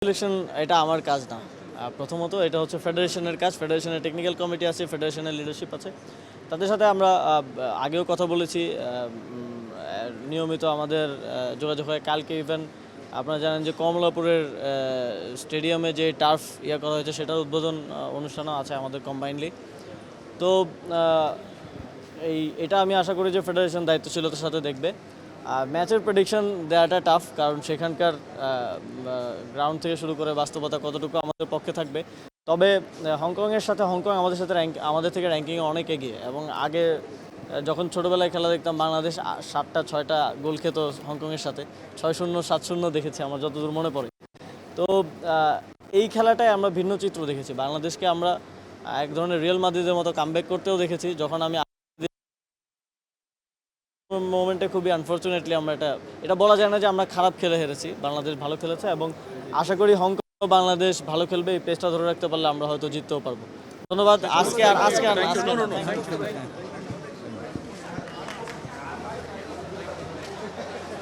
Regulation এটা আমার কাজ না। প্রথমত এটা হচ্ছে ফেডারেশনের কাজ। ফেডারেশনের টেকনিক্যাল কমিটি আছে, ফেডারেশনের লিডারশিপ আছে। তাদের সাথে আমরা আগেও কথা বলেছি, নিয়মিত আমাদের যোগাযোগ হয়। কালকে ইভেন আপনারা জানেন যে কমলাপুরের স্টেডিয়ামে যে টার্ফ করা হয়েছে সেটার উদ্বোধন অনুষ্ঠানও আছে আমাদের কম্বাইনলি। তো এটা আমি আশা করি যে ফেডারেশন দায়িত্বশীলতার সাথে দেখবে। ম্যাচের প্রেডিকশন দেওয়াটা টাফ, কারণ সেখানকার গ্রাউন্ড থেকে শুরু করে বাস্তবতা কতটুকু আমাদের পক্ষে থাকবে। তবে হংকংয়ের সাথে হংকং আমাদের থেকে র্যাঙ্কিংয়ে অনেক এগিয়ে, এবং আগে যখন ছোটোবেলায় খেলা দেখতাম বাংলাদেশ 7টা-6টা গোল খেত হংকংয়ের সাথে, 6-0 7-0 দেখেছি আমার যতদূর মনে পড়ে। তো এই খেলাটায় আমরা ভিন্ন চিত্র দেখেছি। বাংলাদেশকে আমরা এক ধরনের রিয়াল মাদ্রিদের মতো কামব্যাক করতেও দেখেছি, যখন আমি মোমেন্টে খুবই আনফর্চুনেটলি আমরা এটা বলা যায় না যে আমরা খারাপ খেলে হেরেছি। বাংলাদেশ ভালো খেলেছে, এবং আশা করি হংকং বাংলাদেশ ভালো খেলবে। এই পেসটা ধরে রাখতে পারলে আমরা হয়তো জিততেও পারবো। ধন্যবাদ। আজকে আর